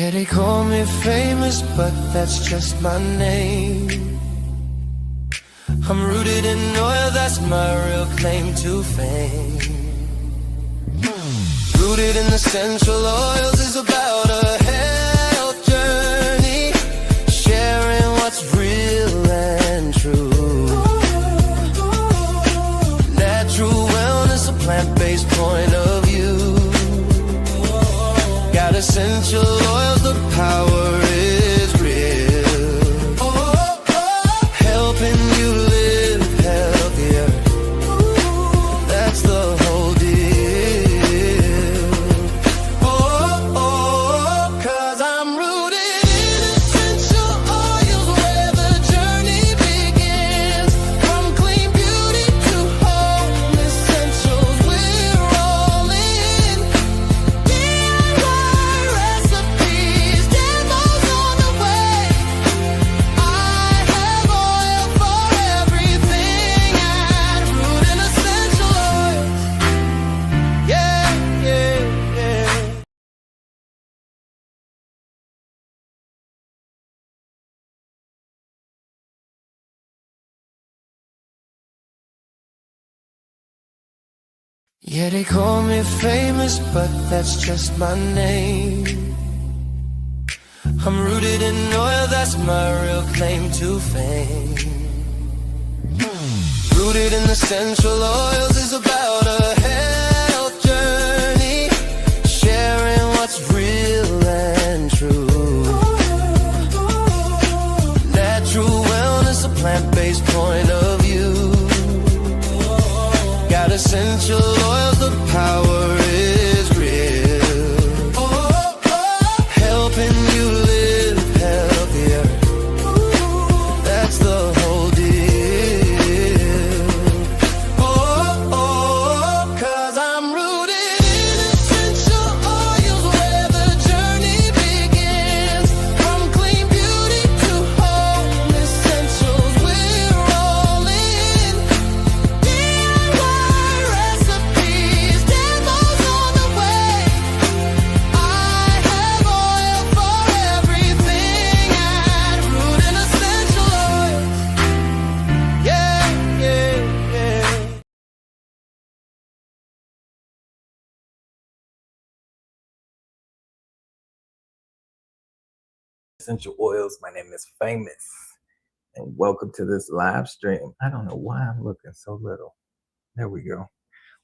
Yeah, they call me famous, but that's just my name. I'm rooted in oil, that's my real claim to fame. Rooted in essential oils is about a health journey, sharing what's real and true. Natural wellness, a plant-based point of view. Got essential oils, the power is real. Helping you live healthier, that's the whole deal. Cause I'm rooted in essential oils, where the journey begins. From clean beauty to home essentials, we're all in. DIY recipes, demos on the way. I have oil for everything at Root and Essential Oils. Yeah, yeah, yeah. Yeah, they call me famous, but that's just my name. I'm rooted in oil, that's my real claim to fame. Rooted in essential oils is about a health journey, sharing what's real and true. Natural wellness, a plant-based point of view. Got essential oils, the power is real. Helping you live healthier, that's the whole deal. Cause I'm rooted in essential oils, where the journey begins. From clean beauty to home essentials, we're all in. DIY recipes, demos on the way. I have oil for everything at Root and Essential Oils. Yeah, yeah, yeah. Essential oils. My name is Famous, and welcome to this live stream. I don't know why I'm looking so little. There we go.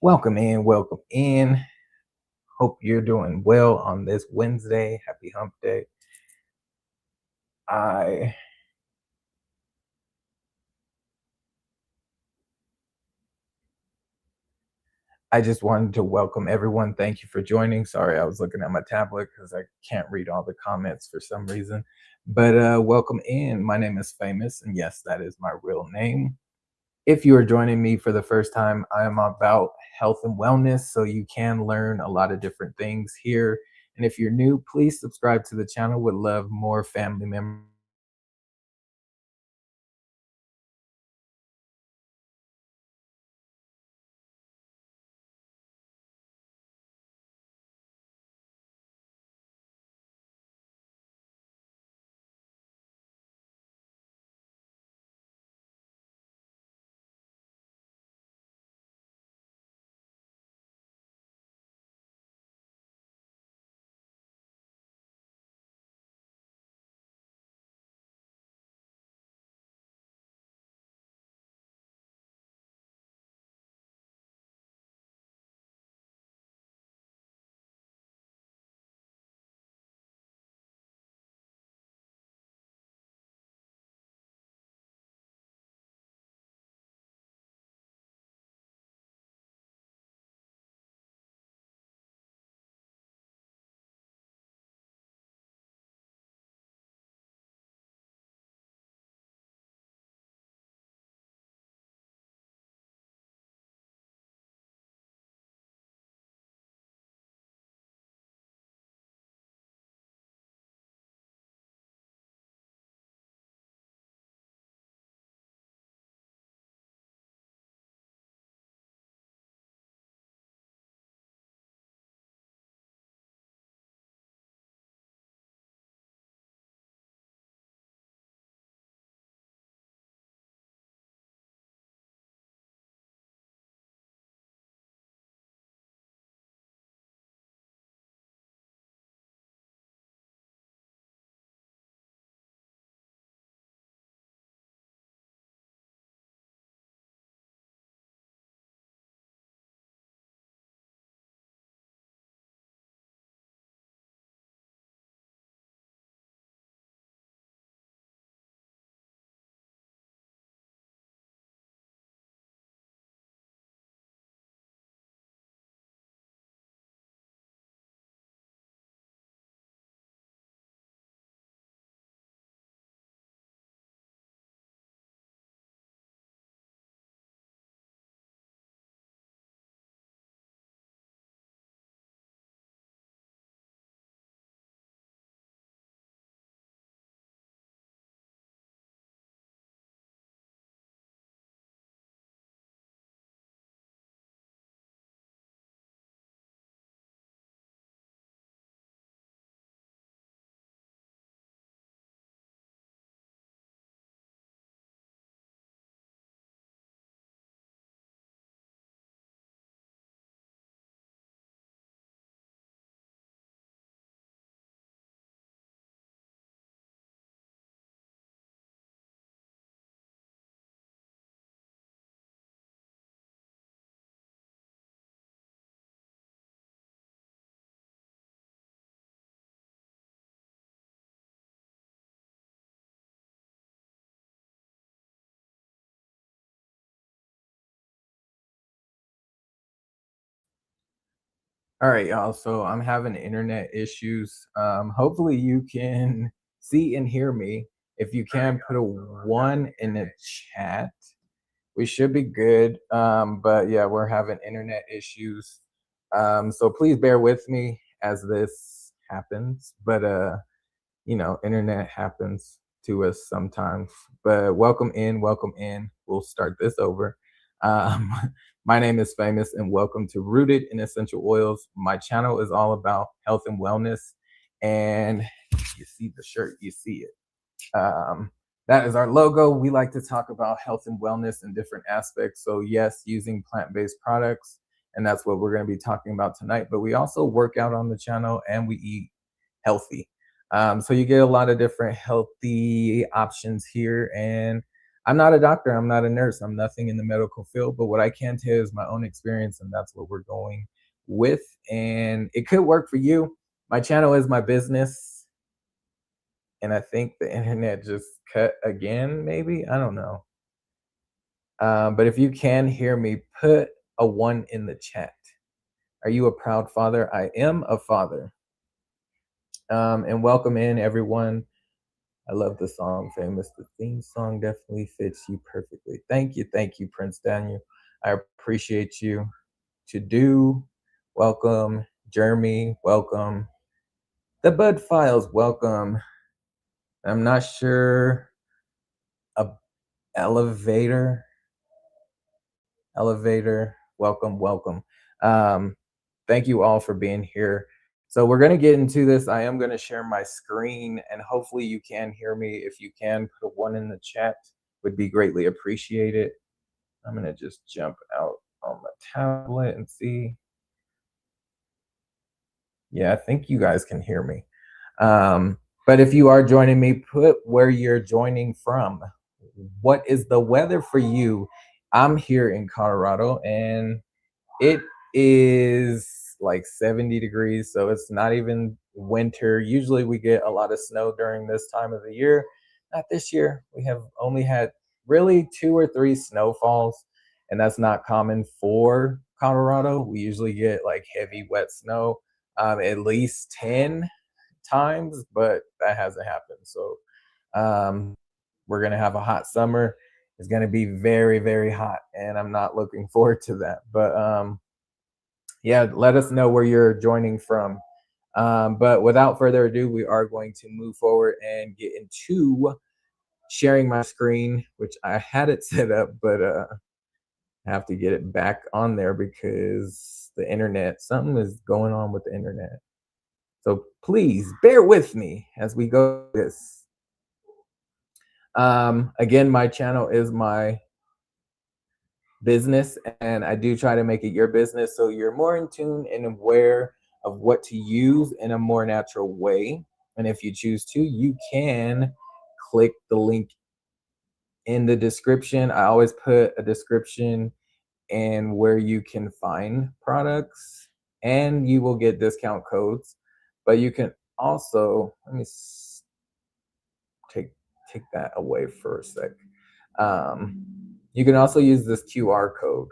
Welcome in, welcome in. Hope you're doing well on this Wednesday. Happy Hump Day. I just wanted to welcome everyone. Thank you for joining. Sorry, I was looking at my tablet because I can't read all the comments for some reason. But welcome in. My name is Famous, and yes, that is my real name. If you are joining me for the first time, I am about health and wellness, so you can learn a lot of different things here. And if you're new, please subscribe to the channel. Would love more family members All right, y'all. So I'm having internet issues. Hopefully you can see and hear me. If you can, put a one in the chat. We should be good. But yeah, we're having internet issues. So please bear with me as this happens. But internet happens to us sometimes. But welcome in, welcome in. We'll start this over. Um, my name is Famous, and welcome to Rooted in Essential Oils. My channel is all about health and wellness. And you see the shirt, you see it. That is our logo. We like to talk about health and wellness in different aspects. So, yes, using plant based products. And that's what we're going to be talking about tonight. But we also work out on the channel and we eat healthy. So you get a lot of different healthy options here. And I'm not a doctor, I'm not a nurse, I'm nothing in the medical field. But what I can tell you is my own experience, and that's what we're going with. And it could work for you. My channel is my business. And I think the internet just cut again, maybe. I don't know. But if you can hear me, put a one in the chat. Are you a proud father? I am a father. And welcome in, everyone. I love the song Famous. The theme song definitely fits you perfectly. Thank you, Prince Daniel. I appreciate you. To do, welcome. Jeremy, welcome. The Bud Files, welcome. I'm not sure. A elevator, welcome, welcome. Um, Thank you all for being here. So we're going to get into this. I am going to share my screen, and hopefully you can hear me. If you can, put a one in the chat, would be greatly appreciated. I'm going to just jump out on my tablet and see. Yeah, I think you guys can hear me. But if you are joining me, put where you're joining from. What is the weather for you? I'm here in Colorado, and it is like 70 degrees, so it's not even winter. Usually we get a lot of snow during this time of the year. Not this year. We have only had really 2 or 3 snowfalls, and that's not common for Colorado. We usually get like heavy wet snow at least 10 times, but that hasn't happened. So we're going to have a hot summer. It's going to be very, very hot, and I'm not looking forward to that. But yeah, let us know where you're joining from. But without further ado, we are going to move forward and get into sharing my screen, which I had it set up, but I have to get it back on there because the internet, something is going on with the internet. So please bear with me as we go through this. Again, my channel is my business, and I do try to make it your business so you're more in tune and aware of what to use in a more natural way. And if you choose to, you can click the link in the description. I always put a description and where you can find products, and you will get discount codes. But you can also, let me take that away for a sec. You can also use this QR code.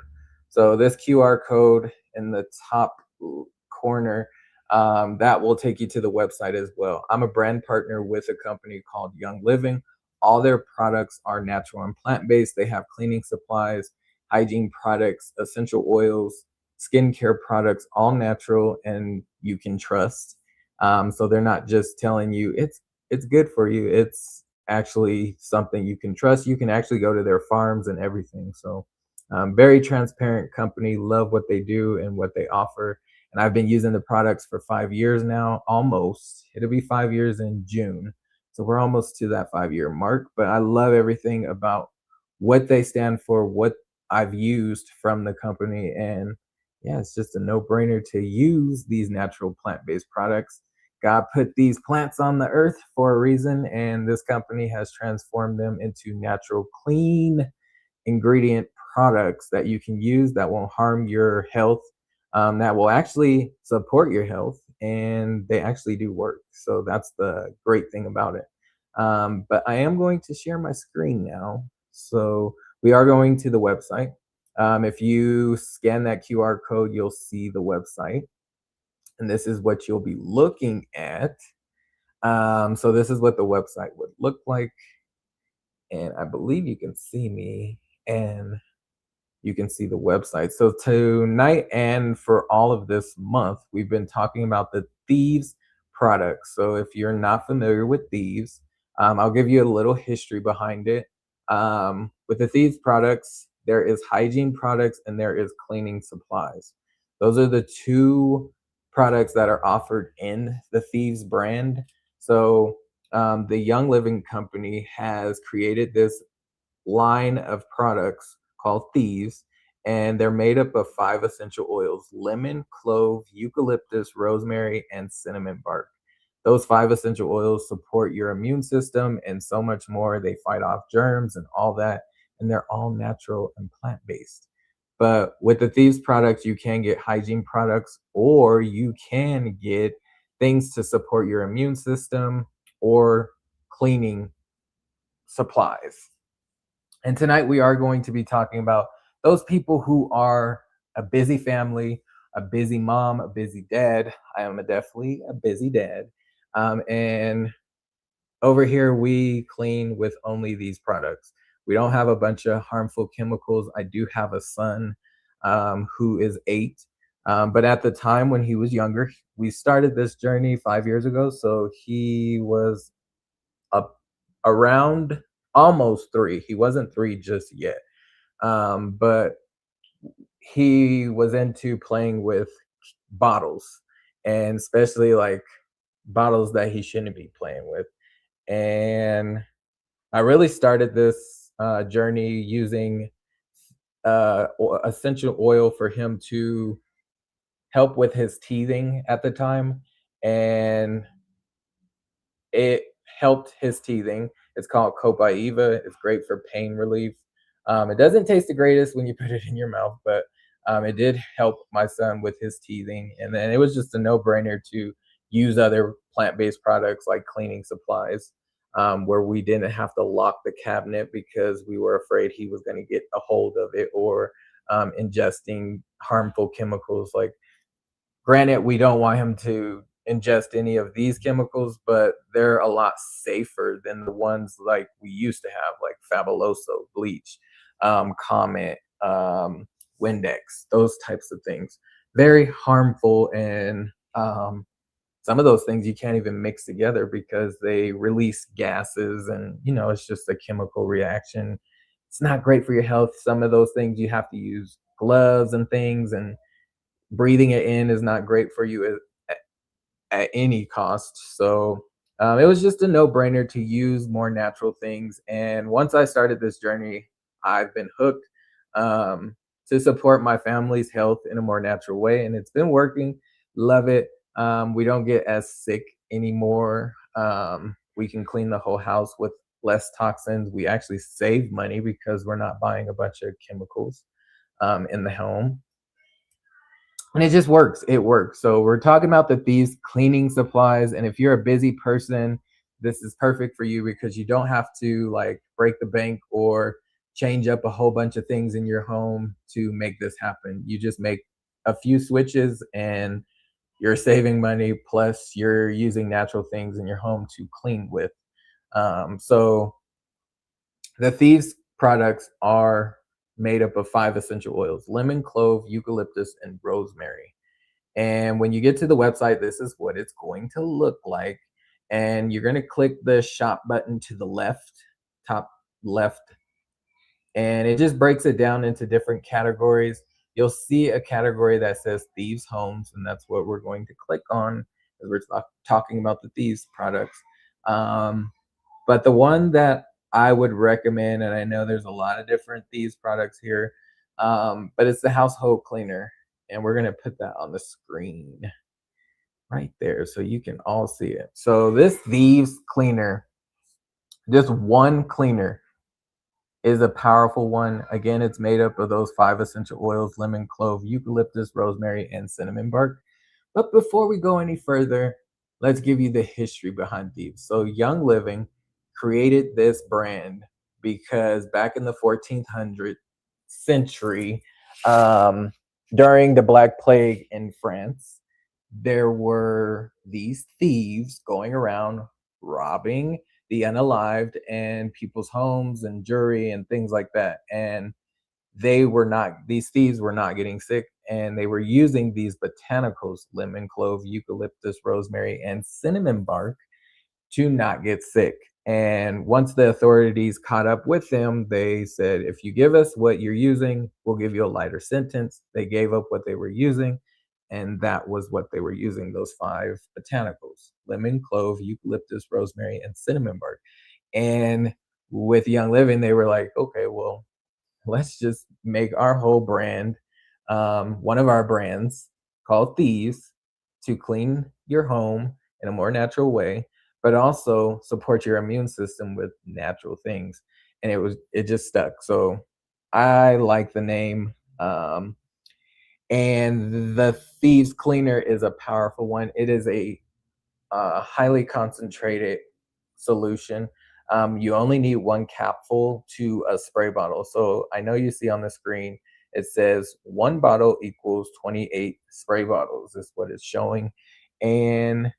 So this QR code in the top corner, that will take you to the website as well. I'm a brand partner with a company called Young Living. All their products are natural and plant-based. They have cleaning supplies, hygiene products, essential oils, skincare products, all natural and you can trust. So they're not just telling you it's good for you. It's actually something you can trust. You can actually go to their farms and everything. So very transparent company, love what they do and what they offer. And I've been using the products for 5 years now, almost. It'll be 5 years in June. So we're almost to that 5-year mark. But I love everything about what they stand for, what I've used from the company. And yeah, it's just a no-brainer to use these natural plant-based products. God put these plants on the earth for a reason, and this company has transformed them into natural, clean ingredient products that you can use that won't harm your health, that will actually support your health, and they actually do work. So that's the great thing about it. But I am going to share my screen now. So we are going to the website. If you scan that QR code, you'll see the website. And this is what you'll be looking at. So this is what the website would look like. And I believe you can see me and you can see the website. So tonight and for all of this month, we've been talking about the Thieves products. So if you're not familiar with Thieves, I'll give you a little history behind it. With the Thieves products, there is hygiene products and there is cleaning supplies. Those are the two products that are offered in the Thieves brand. So the Young Living Company has created this line of products called Thieves, and they're made up of 5 essential oils: lemon, clove, eucalyptus, rosemary, and cinnamon bark. Those 5 essential oils support your immune system and so much more. They fight off germs and all that, and they're all natural and plant based. But with the Thieves products, you can get hygiene products or you can get things to support your immune system or cleaning supplies. And tonight we are going to be talking about those people who are a busy family, a busy mom, a busy dad. I am definitely a busy dad. And over here, we clean with only these products. We don't have a bunch of harmful chemicals. I do have a son who is 8. But at the time when he was younger, we started this journey 5 years ago. So he was up around almost 3. He wasn't 3 just yet. But he was into playing with bottles, and especially like bottles that he shouldn't be playing with. And I really started this journey using essential oil for him to help with his teething at the time. And it helped his teething. It's called Copaiba. It's great for pain relief. It doesn't taste the greatest when you put it in your mouth, but it did help my son with his teething. And then it was just a no-brainer to use other plant-based products like cleaning supplies, where we didn't have to lock the cabinet because we were afraid he was going to get a hold of it or ingesting harmful chemicals. Like, granted, we don't want him to ingest any of these chemicals, but they're a lot safer than the ones like we used to have, like Fabuloso, bleach, Comet, Windex, those types of things. Very harmful, and some of those things you can't even mix together because they release gases, and it's just a chemical reaction. It's not great for your health. Some of those things you have to use gloves and things, and breathing it in is not great for you at any cost. So it was just a no-brainer to use more natural things. And once I started this journey, I've been hooked to support my family's health in a more natural way, and it's been working. Love it. We don't get as sick anymore. We can clean the whole house with less toxins. We actually save money because we're not buying a bunch of chemicals in the home, and it just works. It works. So we're talking about the Thieves cleaning supplies, and if you're a busy person, this is perfect for you because you don't have to like break the bank or change up a whole bunch of things in your home to make this happen. You just make a few switches and you're saving money, plus you're using natural things in your home to clean with. So the Thieves products are made up of 5 essential oils: lemon, clove, eucalyptus, and rosemary. And when you get to the website, this is what it's going to look like. And you're going to click the shop button to the left, top left, and it just breaks it down into different categories. You'll see a category that says Thieves Homes, and that's what we're going to click on as we're talking about the Thieves products. But the one that I would recommend, and I know there's a lot of different Thieves products here, but it's the household cleaner. And we're going to put that on the screen right there so you can all see it. So this Thieves cleaner, just one cleaner, is a powerful one. Again, it's made up of those 5 essential oils: lemon, clove, eucalyptus, rosemary, and cinnamon bark. But before we go any further, let's give you the history behind Thieves. So Young Living created this brand because back in the 1400th century, during the Black Plague in France, there were these thieves going around robbing the unalived and people's homes and jewelry and things like that. And these thieves were not getting sick, and they were using these botanicals, lemon, clove, eucalyptus, rosemary, and cinnamon bark, to not get sick. And once the authorities caught up with them, they said, if you give us what you're using, we'll give you a lighter sentence. They gave up what they were using, and that was what they were using, those five botanicals: lemon, clove, eucalyptus, rosemary, and cinnamon bark. And with Young Living, they were like, okay, well, let's just make our whole brand, one of our brands called Thieves, to clean your home in a more natural way, but also support your immune system with natural things. And it just stuck. So I like the name. And the Thieves Cleaner is a powerful one. It is a highly concentrated solution. You only need one capful to a spray bottle. So I know you see on the screen, it says one bottle equals 28 spray bottles, is what it's showing. And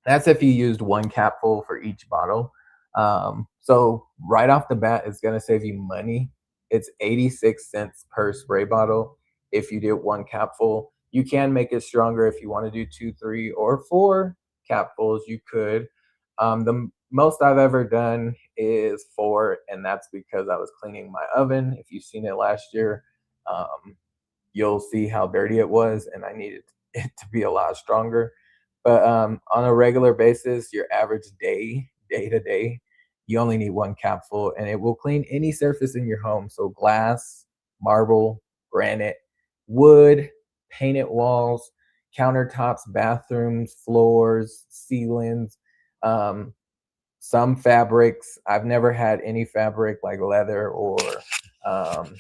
that's if you used one capful for each bottle. So right off the bat, it's going to save you money. It's 86 cents per spray bottle if you did one capful. You can make it stronger if you want to do 2, 3, or 4 capfuls. You could. The most I've ever done is 4, and that's because I was cleaning my oven. If you've seen it last year, um, you'll see how dirty it was, and I needed it to be a lot stronger. But on a regular basis, your average day to day, you only need one capful, and it will clean any surface in your home. So glass, marble, granite, wood, painted walls, countertops, bathrooms, floors, ceilings, um, some fabrics. I've never had any fabric like leather or um,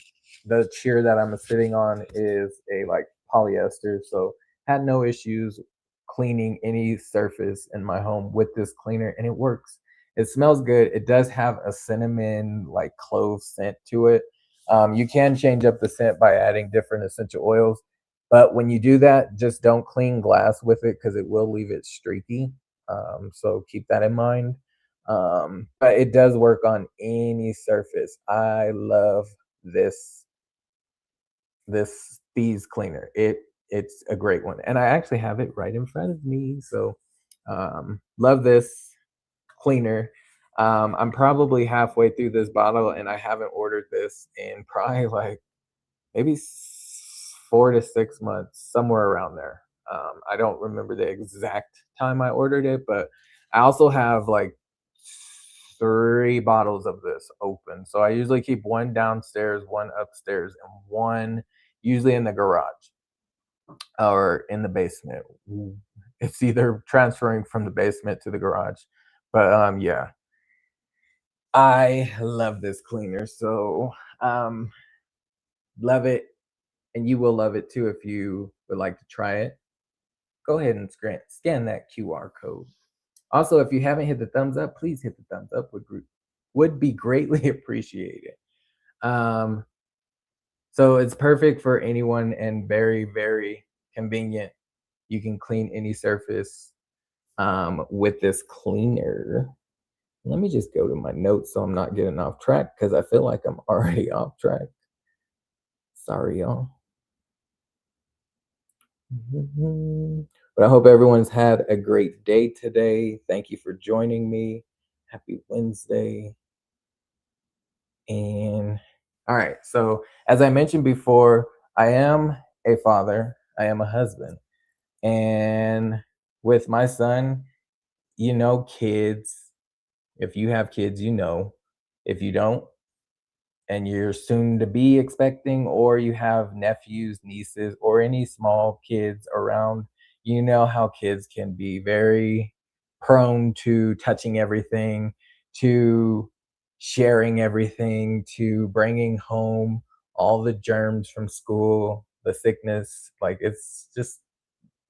the chair that I'm sitting on is a like polyester, so had no issues cleaning any surface in my home with this cleaner, and it works. It smells good. It does have a cinnamon like clove scent to it. You can change up the scent by adding different essential oils, but when you do that, just don't clean glass with it because it will leave it streaky. So keep that in mind. But it does work on any surface. I love this Thieves cleaner. It's a great one, and I actually have it right in front of me. So love this cleaner. I'm probably halfway through this bottle, and I haven't ordered this in probably like maybe 4 to 6 months, somewhere around there. I don't remember the exact time I ordered it, but I also have like 3 bottles of this open. So I usually keep one downstairs, one upstairs, and one usually in the garage or in the basement. It's either transferring from the basement to the garage. But yeah, I love this cleaner. So love it, and you will love it too if you would like to try it. Go ahead and scan that QR code. Also, if you haven't hit the thumbs up, please hit the thumbs up. Would be greatly appreciated. Um, so it's perfect for anyone and very, very convenient. You can clean any surface with this cleaner. Let me just go to my notes so I'm not getting off track because I feel like I'm already off track. Sorry, y'all. But I hope everyone's had a great day today. Thank you for joining me. Happy Wednesday. And all right. So, as I mentioned before, I am a father, I am a husband. And with my son, kids, if you have kids, if you don't, and you're soon to be expecting, or you have nephews, nieces, or any small kids around, you know how kids can be very prone to touching everything, to sharing everything, to bringing home all the germs from school, the sickness. Like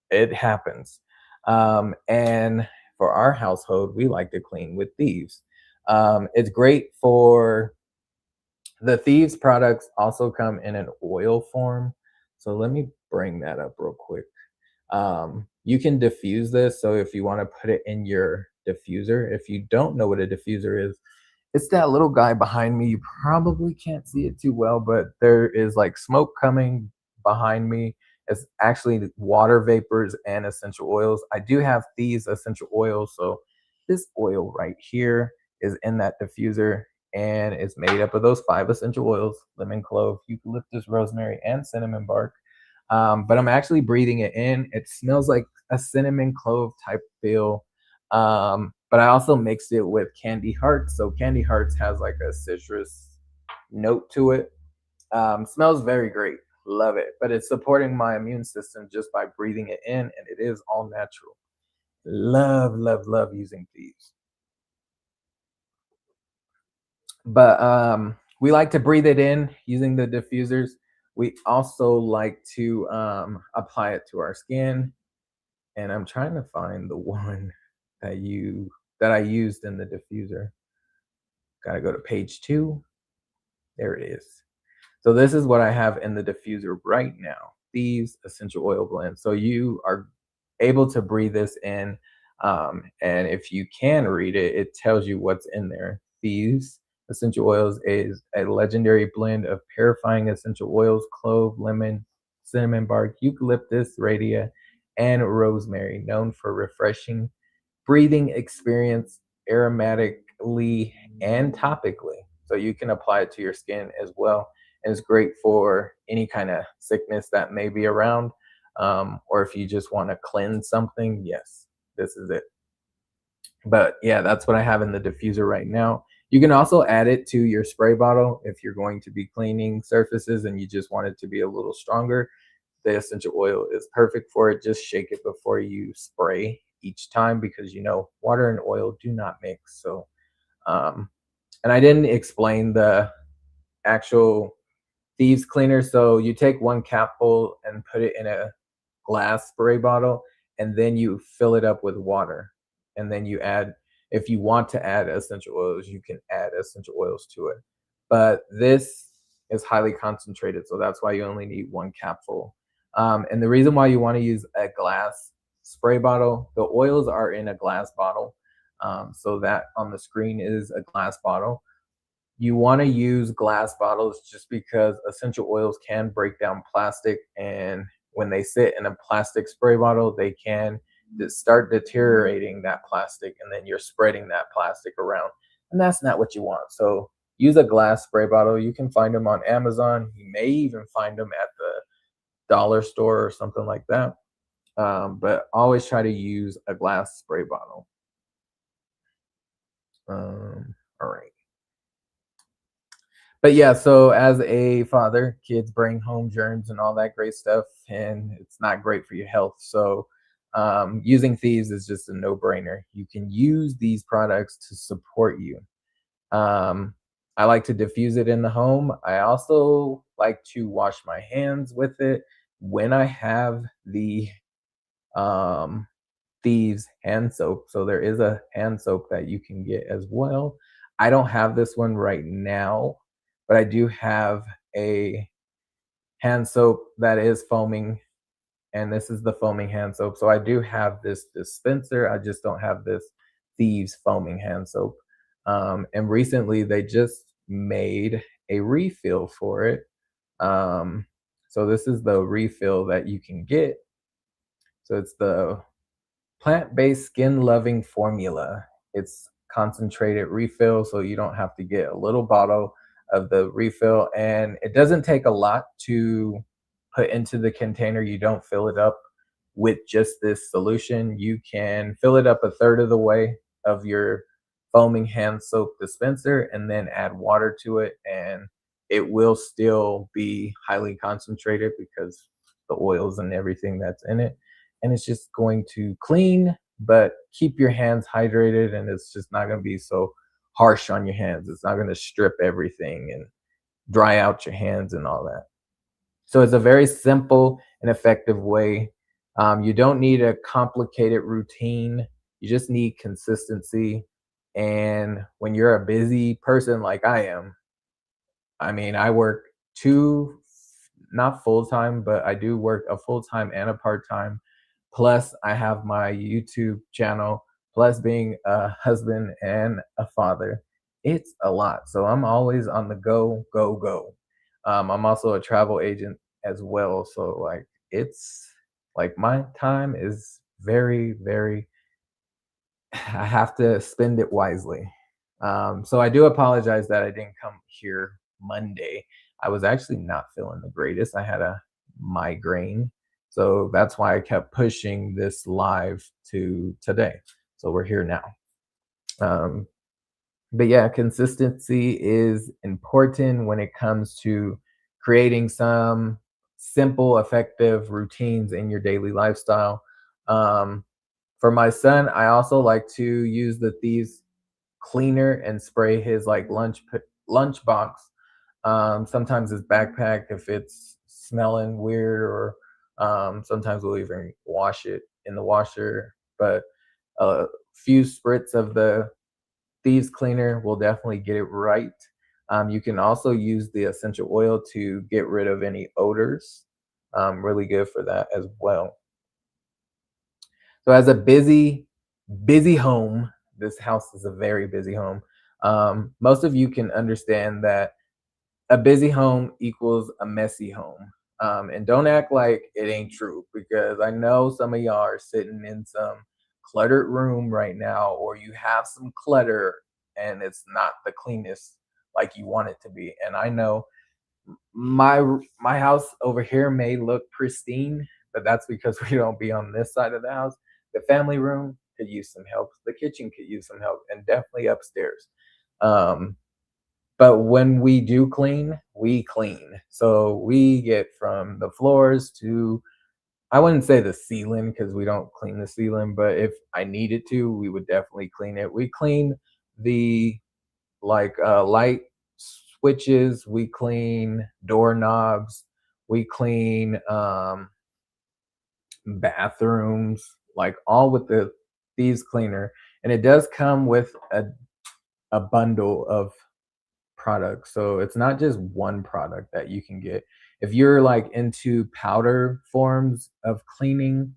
it happens. And for our household, we like to clean with Thieves. It's great for the Thieves products also come in an oil form. So let me bring that up real quick. You can diffuse this. So if you want to put it in your diffuser, if you don't know what a diffuser is, it's that little guy behind me. You probably can't see it too well, but there is like smoke coming behind me. It's actually water vapors and essential oils. I do have these essential oils. So this oil right here is in that diffuser, and it's made up of those 5 essential oils: lemon, clove, eucalyptus, rosemary, and cinnamon bark. But I'm actually breathing it in. It smells like a cinnamon clove type feel. But I also mixed it with candy hearts. So candy hearts has like a citrus note to it. Smells very great. Love it. But it's supporting my immune system just by breathing it in, and it is all natural. Love, love, love using these. But we like to breathe it in using the diffusers. We also like to apply it to our skin, and I'm trying to find the one that I used in the diffuser. Got to go to page 2. There it is. So this is what I have in the diffuser right now. Thieves essential oil blend. So you are able to breathe this in, and if you can read it, it tells you what's in there. Thieves essential oils is a legendary blend of purifying essential oils: clove, lemon, cinnamon bark, eucalyptus, radia, and rosemary, known for refreshing breathing experience aromatically and topically. So you can apply it to your skin as well. And it's great for any kind of sickness that may be around. Or if you just want to cleanse something, yes, this is it. But yeah, that's what I have in the diffuser right now. You can also add it to your spray bottle if you're going to be cleaning surfaces and you just want it to be a little stronger. The essential oil is perfect for it. Just shake it before you spray each time, because water and oil do not mix. So um and I didn't explain the actual Thieves cleaner. So you take one capful and put it in a glass spray bottle, and then you fill it up with water, and then you add, if you want to add essential oils, you can add essential oils to it. But this is highly concentrated, so that's why you only need one capful. And the reason why you want to use a glass spray bottle, the oils are in a glass bottle. So that on the screen is a glass bottle. You want to use glass bottles just because essential oils can break down plastic, and when they sit in a plastic spray bottle, they can start deteriorating that plastic, and then you're spreading that plastic around, and that's not what you want. So use a glass spray bottle. You can find them on Amazon. You may even find them at the dollar store or something like that. But always try to use a glass spray bottle. All right. But yeah, so as a father, kids bring home germs and all that great stuff, and it's not great for your health. So using Thieves is just a no-brainer. You can use these products to support you. um, I like to diffuse it in the home. I also like to wash my hands with it when I have the um, Thieves hand soap. So there is a hand soap that you can get as well. I don't have this one right now, but I do have a hand soap that is foaming, and this is the foaming hand soap. So I do have this dispenser. I just don't have this Thieves foaming hand soap. And recently they just made a refill for it. Um, so this is the refill that you can get. So it's the plant-based skin-loving formula. It's concentrated refill, so you don't have to get a little bottle of the refill, and it doesn't take a lot to put into the container. You don't fill it up with just this solution. You can fill it up a third of the way of your foaming hand soap dispenser and then add water to it, and it will still be highly concentrated because the oils and everything that's in it. And it's just going to clean but keep your hands hydrated, and it's just not going to be so harsh on your hands. It's not going to strip everything and dry out your hands and all that. So it's a very simple and effective way. You don't need a complicated routine. You just need consistency. And when you're a busy person like I am, I mean, I work two, not full time, but I do work a full time and a part time. plus I have my YouTube channel, plus being a husband and a father. It's a lot. So I'm always on the go, go, go. I'm also a travel agent as well. So like it's like my time is very, very I have to spend it wisely. So I do apologize that I didn't come here Monday. I was actually not feeling the greatest. I had a migraine. So that's why I kept pushing this live to today. So we're here now. Um, but yeah, consistency is important when it comes to creating some simple, effective routines in your daily lifestyle. Um, for my son, I also like to use the Thieves cleaner and spray his like lunch box. Sometimes his backpack if it's smelling weird, or sometimes we'll even wash it in the washer. But a few spritz of the Thieves cleaner will definitely get it right. You can also use the essential oil to get rid of any odors. Really good for that as well. So as a busy home, this house is a very busy home. Most of you can understand that a busy home equals a messy home. And don't act like it ain't true, because I know some of y'all are sitting in some cluttered room right now, or you have some clutter and it's not the cleanest like you want it to be. And I know my my house over here may look pristine, but that's because we don't be on this side of the house. The family room could use some help. The kitchen could use some help, and definitely upstairs. Um, but when we do clean, we clean. So we get from the floors to, I wouldn't say the ceiling because we don't clean the ceiling, but if I needed to, we would definitely clean it. We clean the light switches, we clean doorknobs, we clean bathrooms, like all with the Thieves cleaner. And it does come with a bundle of products. So it's not just one product that you can get. If you're like into powder forms of cleaning,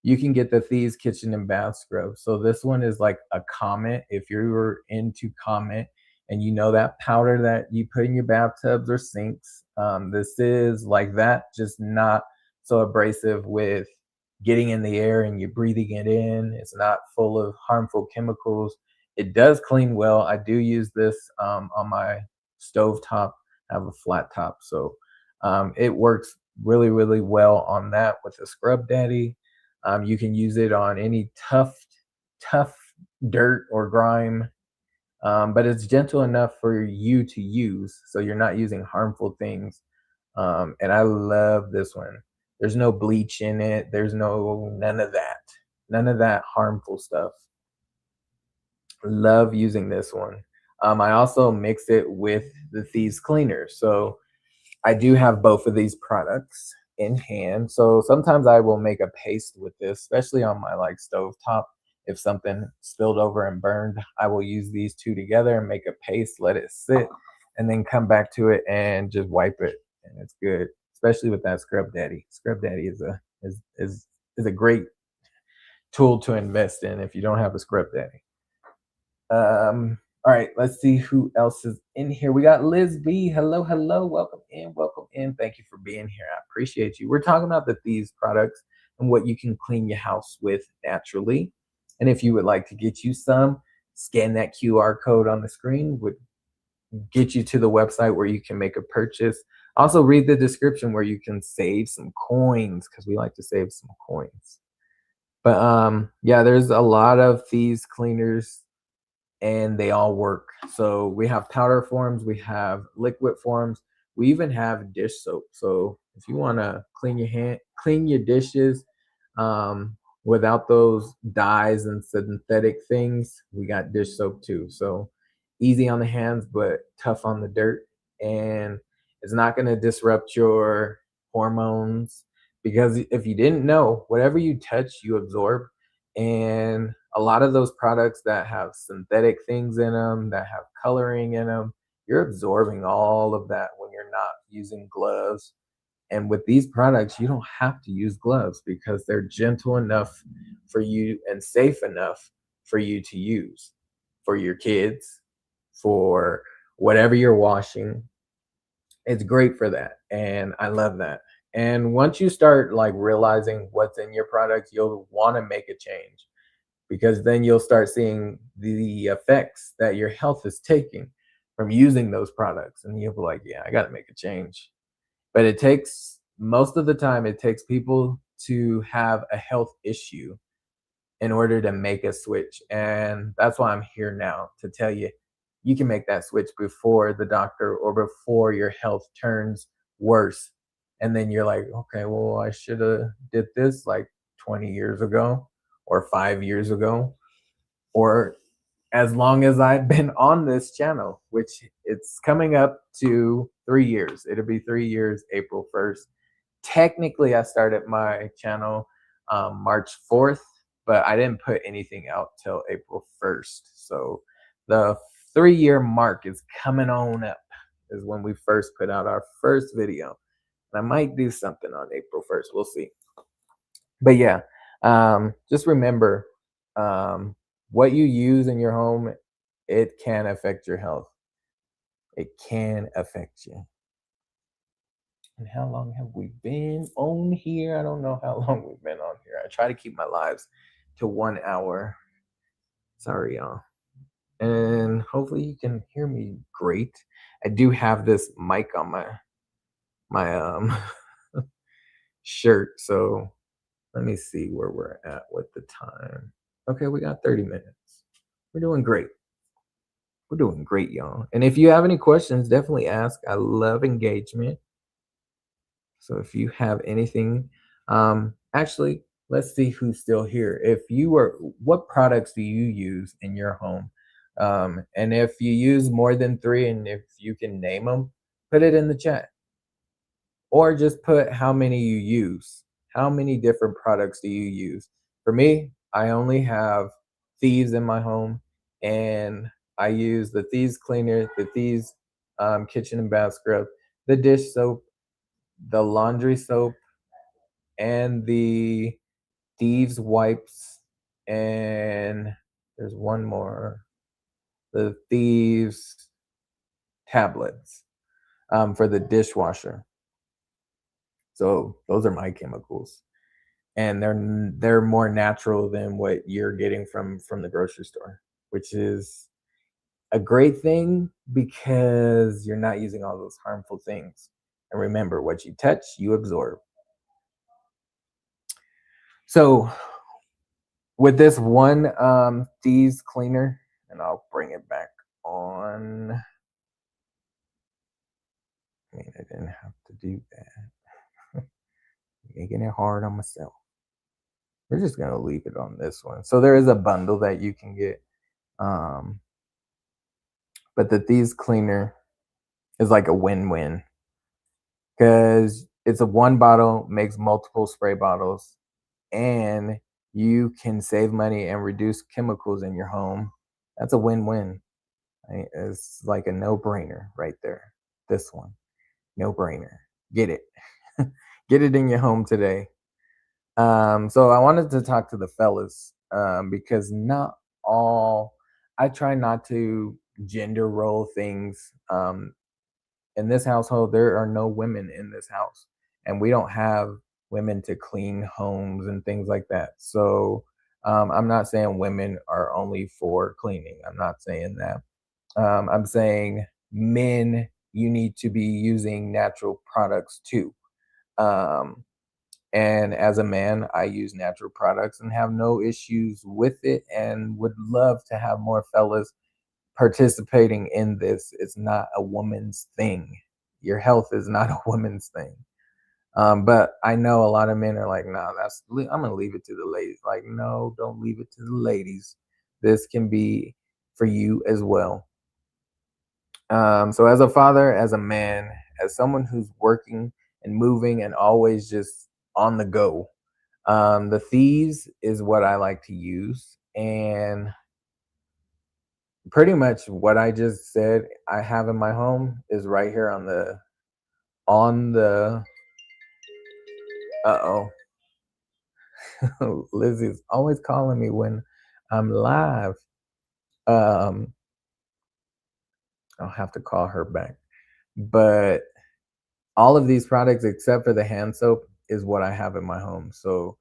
you can get the Thieves Kitchen and Bath Scrub. So this one is like a Comet. If you're into Comet and you know that powder that you put in your bathtubs or sinks, this is like that, just not so abrasive with getting in the air and you're breathing it in. It's not full of harmful chemicals. It does clean well. I do use this on my stove top. I have a flat top, so it works really, really well on that with the Scrub Daddy. You can use it on any tough dirt or grime, but it's gentle enough for you to use, so you're not using harmful things. And I love this one. There's no bleach in it. There's none of that harmful stuff. Love using this one. I also mix it with the Thieves cleaner, so I do have both of these products in hand. So sometimes I will make a paste with this, especially on my like stove top. If something spilled over and burned, I will use these two together and make a paste, let it sit, and then come back to it and just wipe it. And it's good, especially with that Scrub Daddy. Scrub Daddy is a great tool to invest in if you don't have a Scrub Daddy. All right, let's see who else is in here. We got Liz B. Hello, hello. Welcome in, welcome in. Thank you for being here. I appreciate you. We're talking about the Thieves products and what you can clean your house with naturally. And if you would like to get you some, scan that QR code on the screen, would get you to the website where you can make a purchase. Also, read the description where you can save some coins, because we like to save some coins. But yeah, there's a lot of Thieves cleaners and they all work. So we have powder forms, we have liquid forms, we even have dish soap. So if you want to clean your dishes without those dyes and synthetic things, we got dish soap too. So easy on the hands, but tough on the dirt. And it's not going to disrupt your hormones, because if you didn't know, whatever you touch, you absorb. And a lot of those products that have synthetic things in them, that have coloring in them, you're absorbing all of that when you're not using gloves. And with these products, you don't have to use gloves because they're gentle enough for you and safe enough for you to use for your kids, for whatever you're washing. It's great for that. And I love that. And once you start like realizing what's in your products, you'll want to make a change because then you'll start seeing the effects that your health is taking from using those products. And you'll be like, yeah, I got to make a change. But it takes, most of the time, it takes people to have a health issue in order to make a switch. And that's why I'm here now to tell you you can make that switch before the doctor or before your health turns worse. And then you're like, okay, well, I should have did this like 20 years ago or 5 years ago, or as long as I've been on this channel, which it's coming up to 3 years. It'll be 3 years, April 1st. Technically, I started my channel March 4th, but I didn't put anything out till April 1st. So the 3 year mark is coming on up, is when we first put out our first video. And I might do something on April 1st. We'll see. But yeah, just remember, what you use in your home, it can affect your health. It can affect you. And how long have we been on here? I don't know how long we've been on here. I try to keep my lives to 1 hour. Sorry, y'all. And hopefully you can hear me great. I do have this mic on my shirt, so let me see where we're at with the time. Okay, we got 30 minutes. We're doing great. We're doing great, y'all. And if you have any questions, definitely ask. I love engagement. So if you have anything, actually, let's see who's still here. If you are, what products do you use in your home? And if you use more than 3, and if you can name them, put it in the chat. Or just put how many you use. How many different products do you use? For me, I only have Thieves in my home, and I use the Thieves cleaner, the Thieves kitchen and bath scrub, the dish soap, the laundry soap, and the Thieves wipes, and there's one more, the Thieves tablets for the dishwasher. So those are my chemicals, and they're more natural than what you're getting from the grocery store, which is a great thing because you're not using all those harmful things. And remember, what you touch, you absorb. So with this one Thieves cleaner, and I'll bring it back on. I mean, I didn't have to do that. Making it hard on myself. We're just gonna leave it on this one. So there is a bundle that you can get, but the Thieves cleaner is like a win-win because it's a one bottle, makes multiple spray bottles, and you can save money and reduce chemicals in your home. That's a win-win. It's like a no-brainer right there. This one, no-brainer. Get it. Get it in your home today. So I wanted to talk to the fellas because not all, I try not to gender role things. In this household, there are no women in this house, and we don't have women to clean homes and things like that. So I'm not saying women are only for cleaning. I'm not saying that. I'm saying men, you need to be using natural products too. Um, and as a man, I use natural products and have no issues with it, and would love to have more fellas participating in this. It's not a woman's thing. Your health is not a woman's thing. But I know a lot of men are like, nah, I'm gonna leave it to the ladies. Like, no, don't leave it to the ladies. This can be for you as well. So as a father, as a man, as someone who's working and moving and always just on the go, the Thieves is what I like to use. And pretty much what I just said I have in my home is right here on the Uh oh. Lizzie's always calling me when I'm live. Um, I'll have to call her back. But all of these products, except for the hand soap, is what I have in my home. So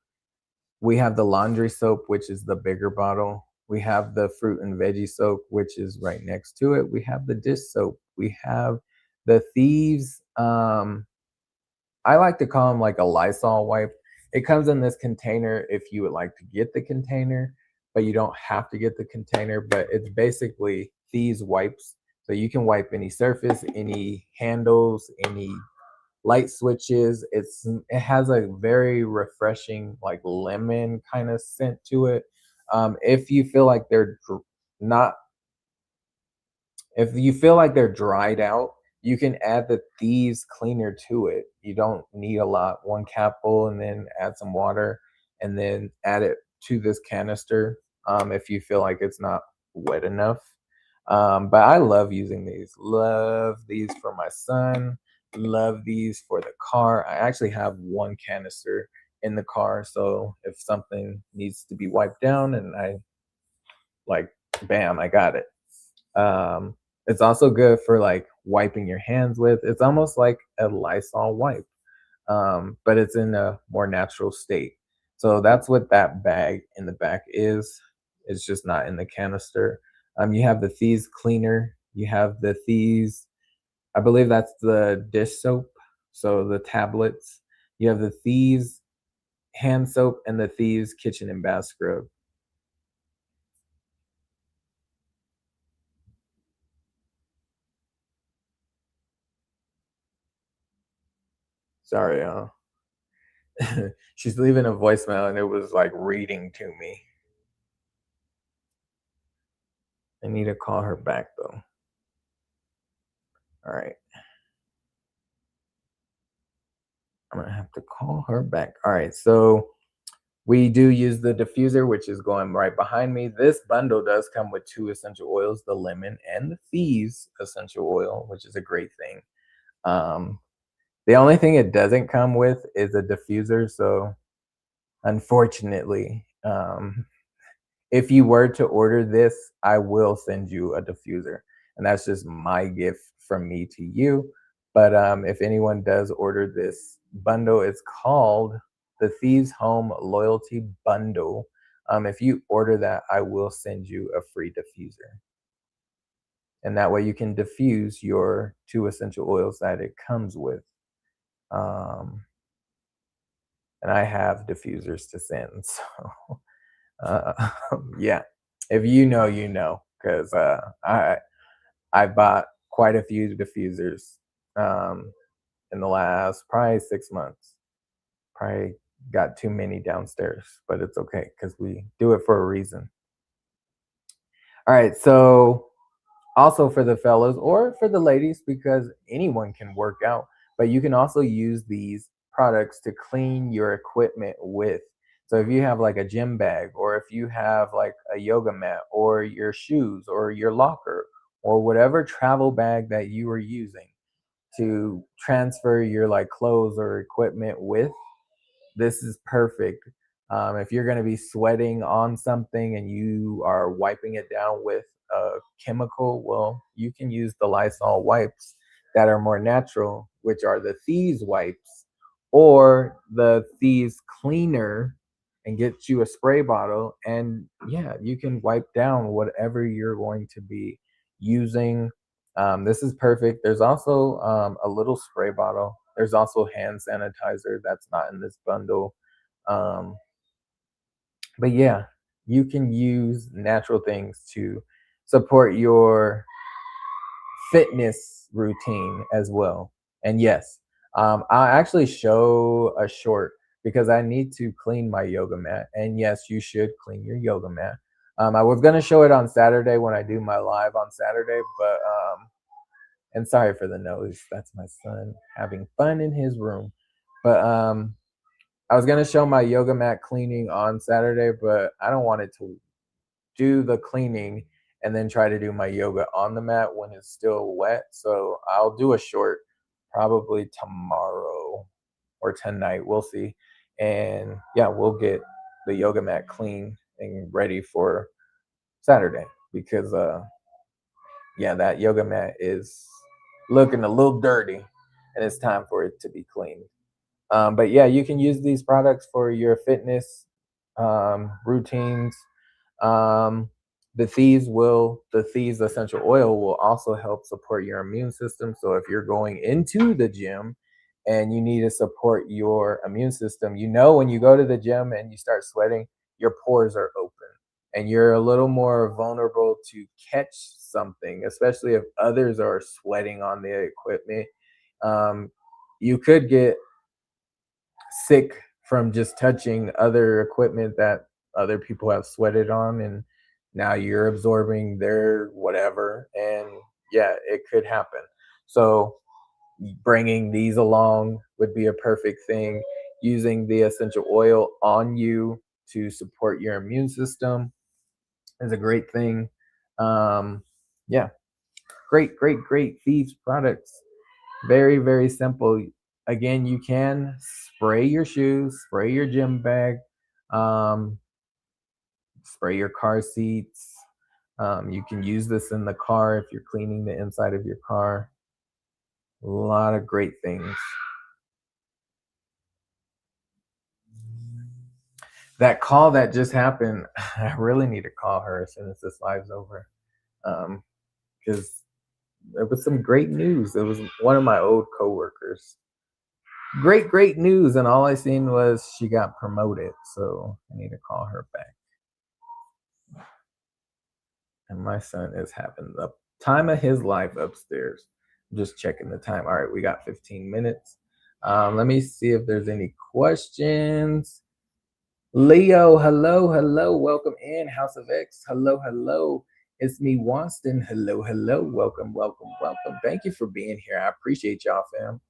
we have the laundry soap, which is the bigger bottle. We have the fruit and veggie soap, which is right next to it. We have the dish soap. We have the Thieves. I like to call them like a Lysol wipe. It comes in this container if you would like to get the container, but you don't have to get the container. But it's basically Thieves wipes. So you can wipe any surface, any handles, any light switches. It has a very refreshing like lemon kind of scent to it. If you feel like they're not if you feel like they're dried out, you can add the Thieves cleaner to it. You don't need a lot. One capful, and then add some water, and then add it to this canister. If you feel like it's not wet enough. But I love using these. Love these for my son. Love these for the car. I actually have one canister in the car, so if something needs to be wiped down, and I like, bam, I got it. Um, it's also good for like wiping your hands with. It's almost like a Lysol wipe, but it's in a more natural state. So that's what that bag in the back is. It's just not in the canister. You have the Thieves cleaner. You have the Thieves. I believe that's the dish soap. So the tablets. You have the Thieves hand soap and the Thieves kitchen and bath scrub. Sorry, she's leaving a voicemail and it was like reading to me. I need to call her back though. All right. I'm gonna have to call her back. All right. So we do use the diffuser, which is going right behind me. This bundle does come with two essential oils, the lemon and the Thieves essential oil, which is a great thing. Um, the only thing it doesn't come with is a diffuser. So unfortunately, if you were to order this, I will send you a diffuser. And that's just my gift from me to you. But if anyone does order this bundle, it's called the Thieves Home Loyalty Bundle. If you order that, I will send you a free diffuser. And that way you can diffuse your two essential oils that it comes with. Um, and I have diffusers to send. So uh, yeah, if you know, you know, because I bought quite a few diffusers um, in the last probably 6 months. Probably got too many downstairs, but it's okay because we do it for a reason. All right, so also for the fellas or for the ladies, because anyone can work out, but you can also use these products to clean your equipment with. So if you have like a gym bag, or if you have like a yoga mat, or your shoes, or your locker, or whatever travel bag that you are using to transfer your like clothes or equipment with, this is perfect. If you're going to be sweating on something and you are wiping it down with a chemical, well, you can use the Lysol wipes that are more natural, which are the Thieves wipes or the Thieves cleaner, and get you a spray bottle. And yeah, you can wipe down whatever you're going to be using. This is perfect. There's also a little spray bottle. There's also hand sanitizer that's not in this bundle. Um, but yeah, you can use natural things to support your fitness routine as well. And yes, I'll actually show a short because I need to clean my yoga mat. And yes, you should clean your yoga mat. I was going to show it on Saturday when I do my live on Saturday, but and sorry for the noise. That's my son having fun in his room. But I was gonna show my yoga mat cleaning on Saturday, but I don't want it to do the cleaning and then try to do my yoga on the mat when it's still wet. So I'll do a short probably tomorrow or tonight. We'll see. And yeah, we'll get the yoga mat clean and ready for Saturday because yeah, that yoga mat is looking a little dirty and it's time for it to be cleaned. But yeah, you can use these products for your fitness routines. Um, the Thieves essential oil will also help support your immune system. So if you're going into the gym and you need to support your immune system, when you go to the gym and you start sweating, your pores are open and you're a little more vulnerable to catch something, especially if others are sweating on the equipment. Um, you could get sick from just touching other equipment that other people have sweated on, and now you're absorbing their whatever, and yeah, it could happen. So bringing these along would be a perfect thing. Using the essential oil on you to support your immune system is a great thing. Yeah, great Thieves products. Very, very simple. Again, you can spray your shoes, spray your gym bag, um, spray your car seats. You can use this in the car if you're cleaning the inside of your car. A lot of great things. That call that just happened, I really need to call her as soon as this live's over. Because it was some great news. It was one of my old coworkers. Great news. And all I seen was she got promoted. So I need to call her back. And my son is having the time of his life upstairs. I'm just checking the time. All right, we got 15 minutes. Let me see if there's any questions. Leo, hello, welcome in. House of X, hello. It's me, Waston. Hello, welcome. Thank you for being here. I appreciate y'all, fam.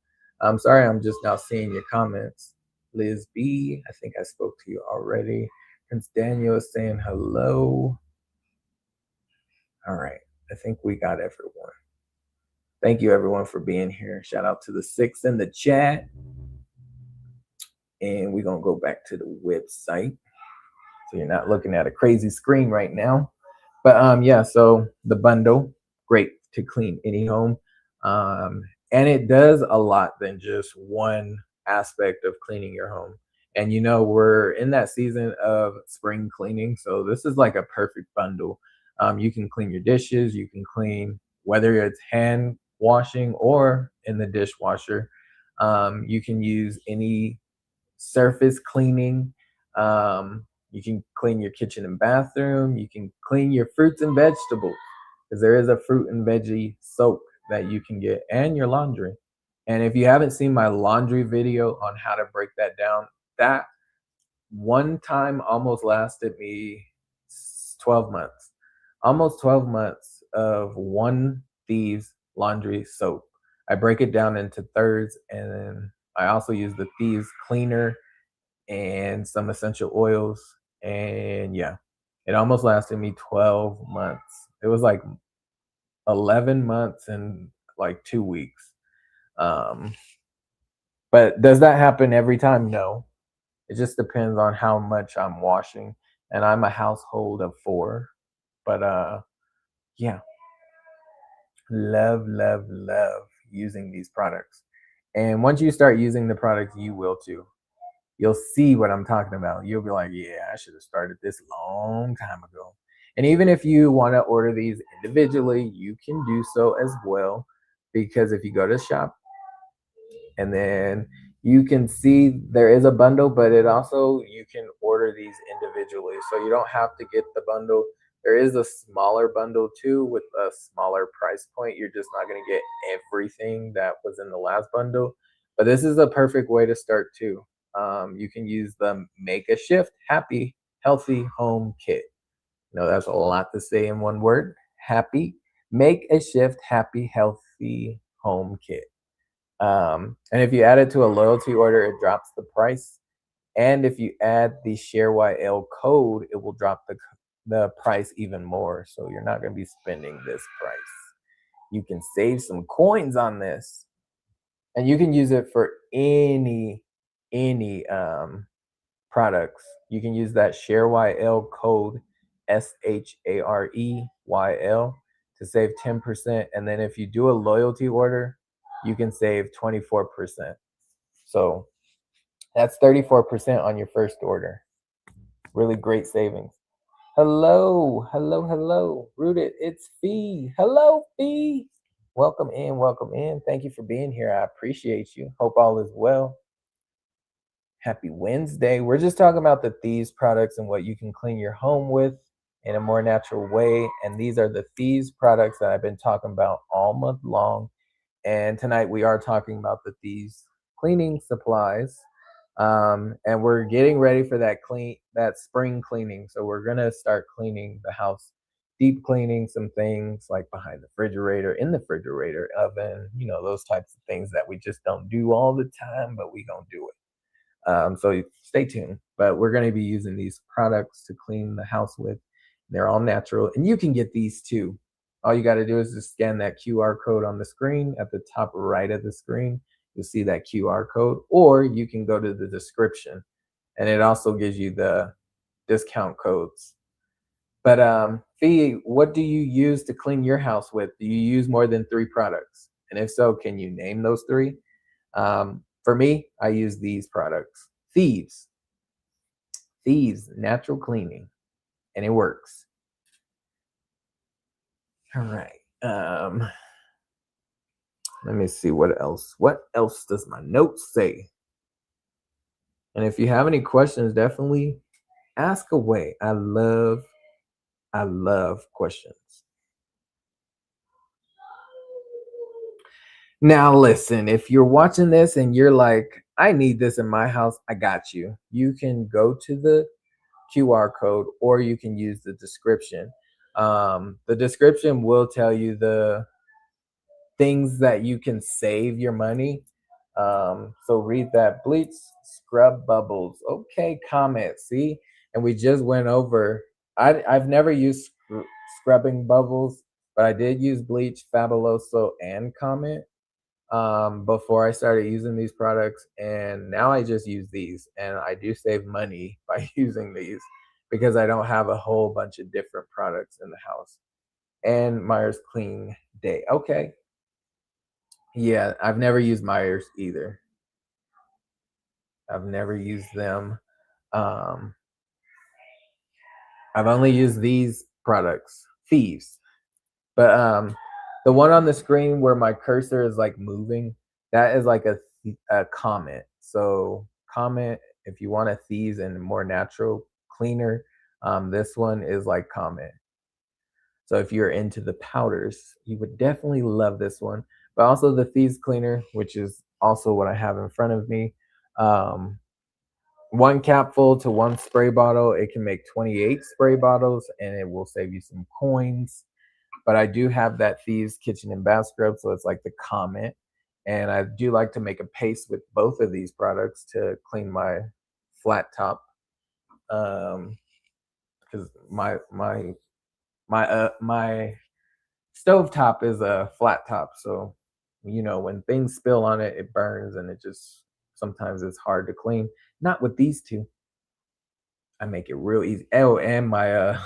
I'm sorry, I'm just now seeing your comments. Liz B, I think I spoke to you already. Prince Daniel is saying hello. All right, I think we got everyone. Thank you, everyone, for being here. Shout out to the 6 in the chat. And we're going to go back to the website. So you're not looking at a crazy screen right now. But yeah, so the bundle, great to clean any home. And it does a lot than just one aspect of cleaning your home. And we're in that season of spring cleaning. So this is like a perfect bundle. You can clean your dishes, you can clean whether it's hand washing or in the dishwasher. You can use any surface cleaning. You can clean your kitchen and bathroom. You can clean your fruits and vegetables because there is a fruit and veggie soak that you can get, and your laundry. And if you haven't seen my laundry video on how to break that down, that one time almost lasted me 12 months. Almost 12 months of one Thieves laundry soap. I break it down into thirds, and then I also use the Thieves cleaner and some essential oils. And yeah, it almost lasted me 12 months. It was like 11 months and like 2 weeks. But does that happen every time? No. It just depends on how much I'm washing. And I'm a household of 4. But yeah, love using these products. And once you start using the products, you will too. You'll see what I'm talking about. You'll be like, yeah, I should have started this long time ago. And even if you want to order these individually, you can do so as well. Because if you go to shop and then you can see there is a bundle, but it also, you can order these individually. So you don't have to get the bundle. There is a smaller bundle too with a smaller price point. You're just not going to get everything that was in the last bundle. But this is a perfect way to start too. You can use the Make a Shift Happy Healthy Home Kit. That's a lot to say in one word. Happy. Make a Shift Happy Healthy Home Kit. And if you add it to a loyalty order, it drops the price. And if you add the ShareYL code, it will drop the price even more. So you're not going to be spending this price. You can save some coins on this. And you can use it for any products. You can use that ShareYL code, SHAREYL, to save 10%. And then if you do a loyalty order, you can save 24%. So that's 34% on your first order. Really great savings. Hello, hello, hello. Rooted, it's Fee. Hello, Fee. Welcome in, welcome in. Thank you for being here. I appreciate you. Hope all is well. Happy Wednesday. We're just talking about the Thieves products and what you can clean your home with in a more natural way. And these are the Thieves products that I've been talking about all month long. And tonight we are talking about the Thieves cleaning supplies. And we're getting ready for that spring cleaning. So we're gonna start cleaning the house, deep cleaning some things like behind the refrigerator, in the refrigerator, oven, those types of things that we just don't do all the time, but we gonna do it. So stay tuned. But we're going to be using these products to clean the house with. They're all natural, and you can get these too. All you got to do is just scan that QR code on the screen at the top right of the screen. You'll see that QR code, or you can go to the description, and it also gives you the discount codes. But Fee, what do you use to clean your house with? Do you use more than 3 products? And if so, can you name those 3? For me, I use these products. Thieves, natural cleaning, and it works. All right. Let me see what else. What else does my notes say? And if you have any questions, definitely ask away. I love questions. Now listen, if you're watching this and you're like, I need this in my house, I got you. You can go to the QR code, or you can use the description. The description will tell you the things that you can save your money. So read that. Bleach, scrub bubbles. Okay, comment. See, and we just went over. I've never used scrubbing bubbles, but I did use bleach, fabuloso, and comment before I started using these products, and now I just use these, and I do save money by using these because I don't have a whole bunch of different products in the house. And Myers Clean Day. Okay. Yeah, I've never used Myers either. I've never used them. I've only used these products, Thieves. But the one on the screen where my cursor is like moving, that is like a comment. So comment if you want a Thieves and more natural cleaner. This one is like comment. So if you're into the powders, you would definitely love this one. But also the Thieves cleaner, which is also what I have in front of me. 1 capful to 1 spray bottle. It can make 28 spray bottles, and it will save you some coins. But I do have that Thieves kitchen and bath scrub, so it's like the comment. And I do like to make a paste with both of these products to clean my flat top. Because my stove top is a flat top, so when things spill on it, it burns, and it just sometimes it's hard to clean. Not with these two. I make it real easy. Oh, and my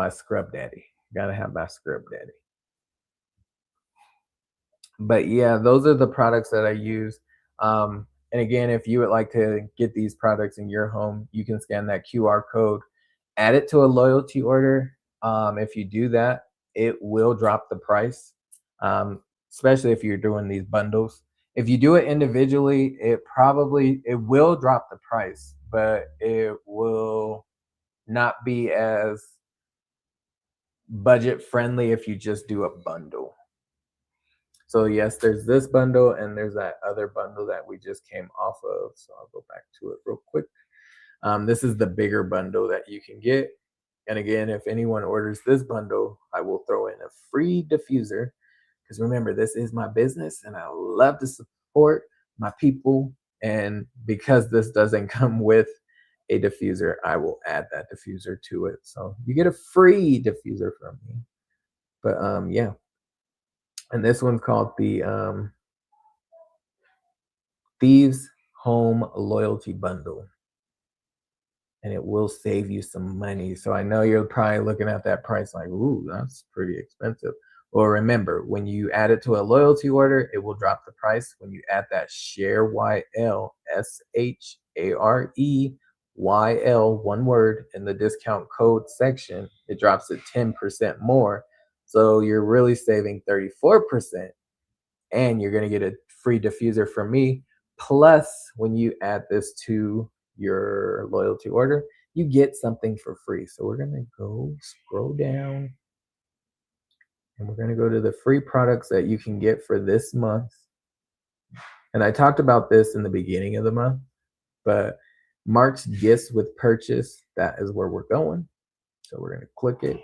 scrub daddy. Gotta have my scrub daddy. But yeah, those are the products that I use. And again, if you would like to get these products in your home, you can scan that QR code, add it to a loyalty order. If you do that, it will drop the price, especially if you're doing these bundles. If you do it individually, it will drop the price, but it will not be as budget friendly if you just do a bundle. So yes, there's this bundle, and there's that other bundle that we just came off of. So I'll go back to it real quick. This is the bigger bundle that you can get. And again, if anyone orders this bundle, I will throw in a free diffuser. Because remember, this is my business, and I love to support my people. And because this doesn't come with a diffuser, I will add that diffuser to it. So you get a free diffuser from me. But yeah. And this one's called the Thieves Home Loyalty Bundle. and it will save you some money. So I know you're probably looking at that price like, ooh, that's pretty expensive. Well, remember, when you add it to a loyalty order, it will drop the price. When you add that share YLSHAREYL, one word, in the discount code section, it drops it 10% more. So you're really saving 34%, and you're going to get a free diffuser from me. Plus, when you add this to your loyalty order, you get something for free. So we're going to go scroll down, and we're going to go to the free products that you can get for this month. And I talked about this in the beginning of the month, but Mark's gifts with purchase, that is where we're going. So we're going to click it.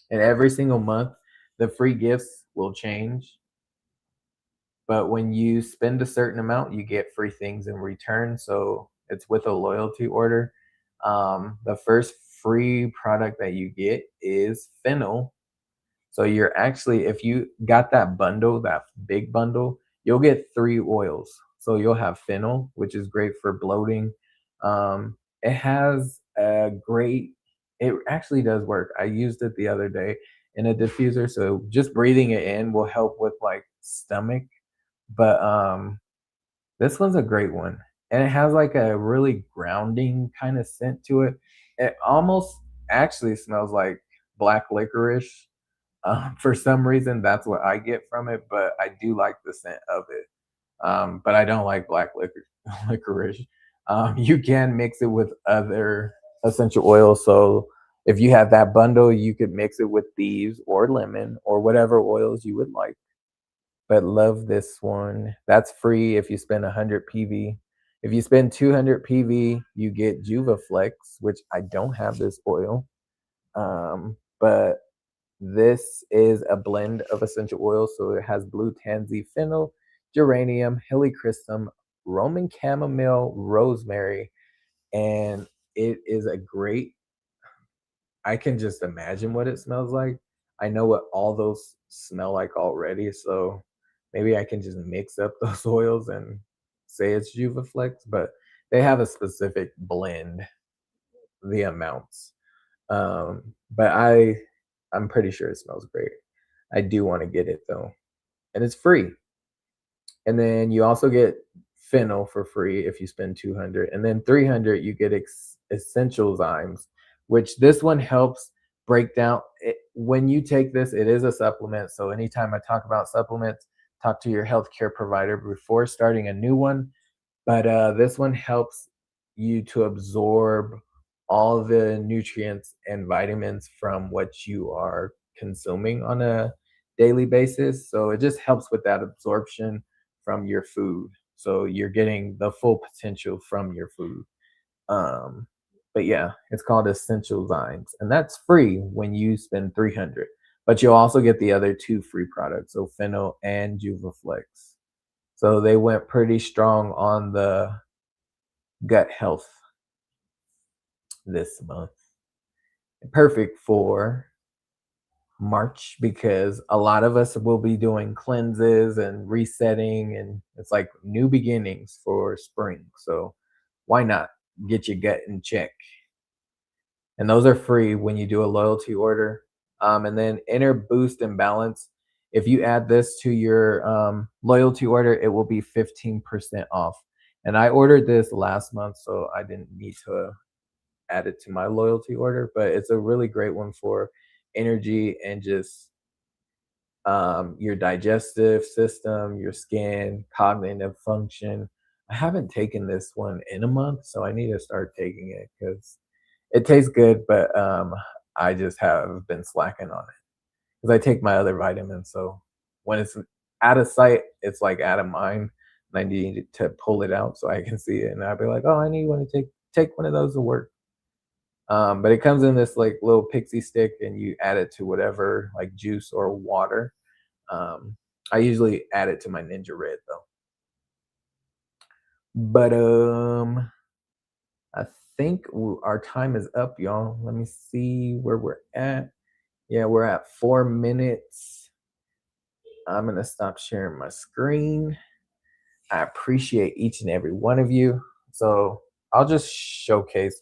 And every single month, the free gifts will change. But when you spend a certain amount, you get free things in return. So it's with a loyalty order. The first free product that you get is fennel. So you're actually, if you got that bundle, that big bundle, you'll get 3 oils. So you'll have fennel, which is great for bloating. It has a great, it actually does work. I used it the other day in a diffuser. So just breathing it in will help with like stomach. But this one's a great one. And it has like a really grounding kind of scent to it. It almost actually smells like black licorice. For some reason, that's what I get from it, but I do like the scent of it. But I don't like black licorice. You can mix it with other essential oils. So if you have that bundle, you could mix it with Thieves or lemon or whatever oils you would like. But love this one. That's free if you spend 100 PV. If you spend 200 PV, you get Juvaflex, which I don't have this oil. But this is a blend of essential oils. So it has blue tansy, fennel, geranium, helichrysum, Roman chamomile, rosemary, and it is a great, I can just imagine what it smells like. I know what all those smell like already, so maybe I can just mix up those oils and say it's Juvaflex, but they have a specific blend, the amounts. But I'm pretty sure it smells great. I do want to get it though, and it's free. And then you also get fennel for free if you spend 200, and then 300 you get essential zymes, which this one helps break down it. When you take this, it is a supplement. So anytime I talk about supplements, talk to your healthcare provider before starting a new one. But this one helps you to absorb all the nutrients and vitamins from what you are consuming on a daily basis. So it just helps with that absorption from your food. So you're getting the full potential from your food. Um, but yeah, it's called Essential Zymes, and that's free when you spend 300. But you'll also get the other 2 free products, so fennel and Juvaflex. So they went pretty strong on the gut health this month. Perfect for March because a lot of us will be doing cleanses and resetting, and it's like new beginnings for spring. So why not get your gut in check? And those are free when you do a loyalty order. And then Inner Boost and Balance. If you add this to your loyalty order, it will be 15% off. And I ordered this last month, so I didn't need to add it to my loyalty order. But it's a really great one for energy and just your digestive system, your skin, cognitive function. I haven't taken this one in a month, so I need to start taking it because it tastes good, but I just have been slacking on it because I take my other vitamins. So when it's out of sight, it's like out of mind, and I need to pull it out so I can see it, and I'll be like, oh, I need one to take one of those to work. But it comes in this like little pixie stick, and you add it to whatever like juice or water. I usually add it to my Ninja Red though. But I think our time is up, y'all. Let me see where we're at. Yeah, we're at 4 minutes. I'm gonna stop sharing my screen. I appreciate each and every one of you. So I'll just showcase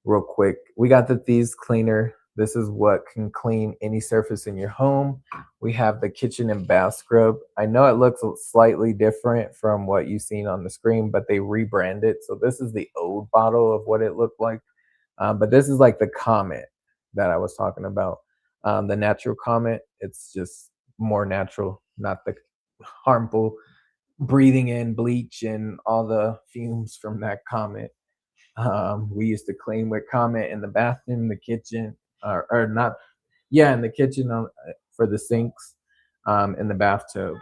real quick. We got the Thieves cleaner. This is what can clean any surface in your home. We have the kitchen and bath scrub. I know it looks slightly different from what you've seen on the screen, but they rebranded it. So this is the old bottle of what it looked like. But this is like the Comet that I was talking about. The natural Comet, it's just more natural, not the harmful breathing in bleach and all the fumes from that Comet. We used to clean with Comet in the bathroom, the kitchen, or not, yeah, in the kitchen for the sinks, in the bathtub,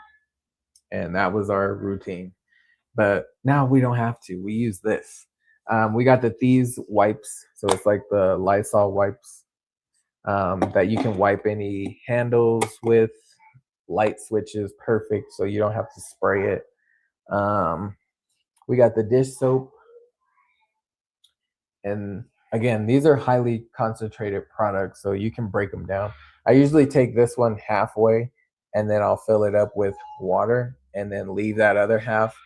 and that was our routine. But now we don't have to. We use this. We got the Thieves wipes, so it's like the Lysol wipes that you can wipe any handles with. Light switches, perfect, so you don't have to spray it. We got the dish soap. And again, these are highly concentrated products, so you can break them down. I usually take this one halfway and then I'll fill it up with water and then leave that other half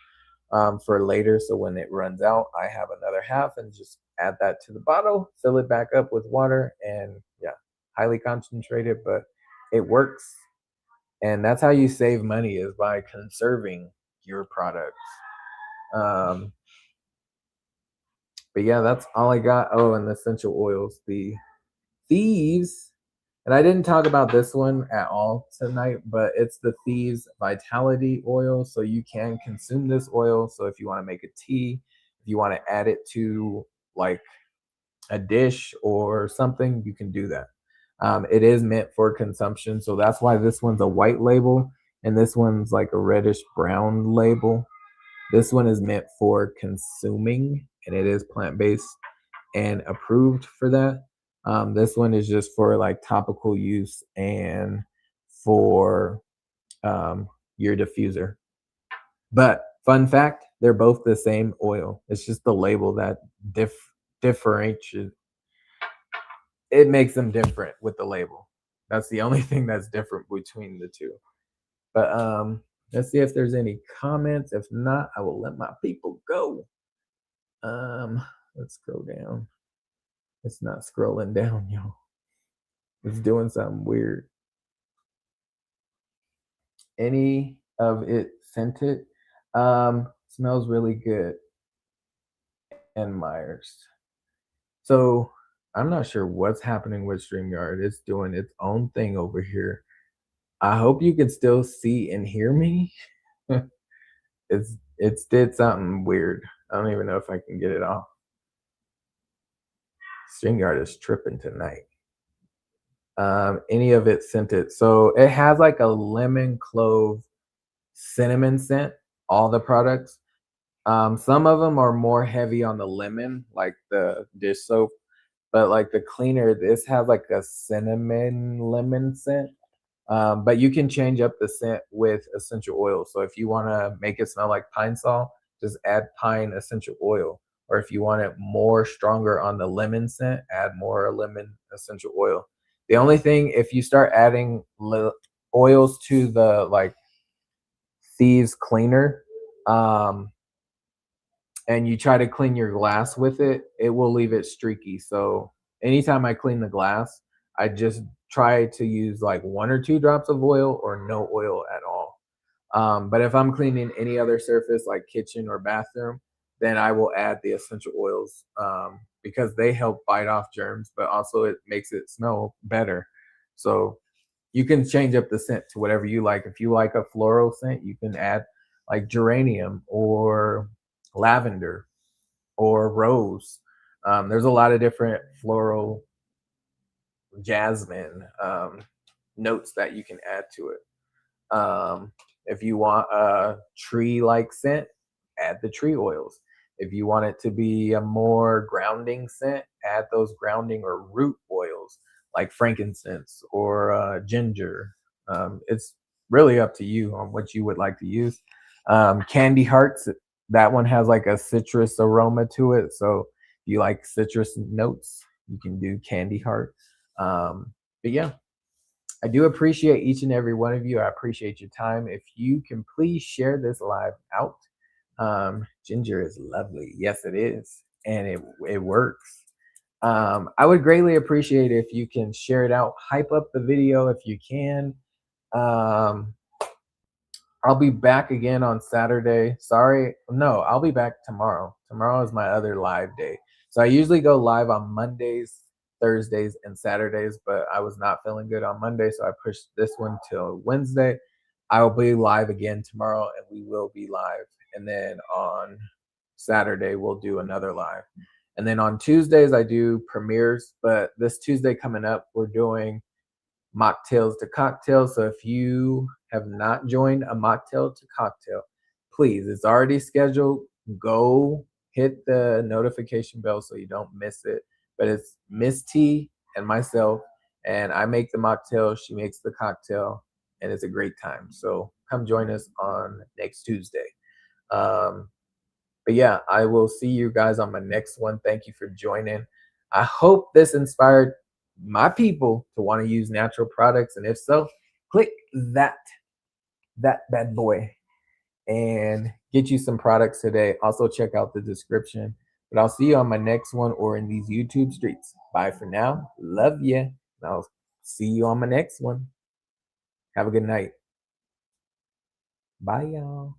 for later. So when it runs out, I have another half and just add that to the bottle, fill it back up with water, and yeah, highly concentrated, but it works. And that's how you save money, is by conserving your products. Um, but yeah, that's all I got. Oh, and the essential oils, the Thieves, and I didn't talk about this one at all tonight, but it's the Thieves Vitality Oil. So you can consume this oil. So if you want to make a tea, if you want to add it to like a dish or something, you can do that. It is meant for consumption, so that's why this one's a white label and this one's like a reddish brown label. This one is meant for consuming, and it is plant-based and approved for that. This one is just for like topical use and for your diffuser. But fun fact, they're both the same oil. It's just the label that differentiates. It makes them different with the label. That's the only thing that's different between the two. But let's see if there's any comments. If not, I will let my people go. Let's go down. It's not scrolling down, y'all. It's doing something weird. Any of it scented? Smells really good. And Myers. So I'm not sure what's happening with StreamYard. It's doing its own thing over here. I hope you can still see and hear me. It's did something weird. I don't even know if I can get it off. StreamYard is tripping tonight. Any of it scented. So it has like a lemon clove cinnamon scent, all the products. Some of them are more heavy on the lemon, like the dish soap, but like the cleaner, this has like a cinnamon lemon scent. But you can change up the scent with essential oil. So if you want to make it smell like pine sol, just add pine essential oil. Or if you want it more stronger on the lemon scent, add more lemon essential oil. The only thing, if you start adding oils to the like Thieves cleaner, and you try to clean your glass with it, it will leave it streaky. So anytime I clean the glass, I just try to use like 1 or 2 drops of oil or no oil at all. But if I'm cleaning any other surface like kitchen or bathroom, then I will add the essential oils because they help fight off germs, but also it makes it smell better. So you can change up the scent to whatever you like. If you like a floral scent, you can add like geranium or lavender or rose. There's a lot of different floral, jasmine notes that you can add to it. If you want a tree-like scent, add the tree oils. If you want it to be a more grounding scent, add those grounding or root oils like frankincense or ginger. It's really up to you on what you would like to use. Candy hearts, that one has like a citrus aroma to it. So if you like citrus notes, you can do candy heart. But yeah, I do appreciate each and every one of you. I appreciate your time. If you can please share this live out, Ginger is lovely. Yes, it is, and it works. I would greatly appreciate if you can share it out, hype up the video if you can. Um, I'll be back again on Saturday. Sorry, no, I'll be back tomorrow. Tomorrow is my other live day. So I usually go live on Mondays, Thursdays, and Saturdays, but I was not feeling good on Monday, so I pushed this one till Wednesday. I will be live again tomorrow, and we will be live. And then on Saturday, we'll do another live. And then on Tuesdays, I do premieres, but this Tuesday coming up, we're doing mocktails to cocktails. So if you have not joined a mocktail to cocktail, please, it's already scheduled. Go hit the notification bell so you don't miss it. But it's Miss T and myself, and I make the mocktail, she makes the cocktail, and it's a great time. So come join us on next Tuesday. But yeah, I will see you guys on my next one. Thank you for joining. I hope this inspired my people to want to use natural products, and if so, click that bad boy and get you some products today. Also check out the description. But I'll see you on my next one or in these YouTube streets. Bye for now. Love ya. I'll see you on my next one. Have a good night. Bye, y'all.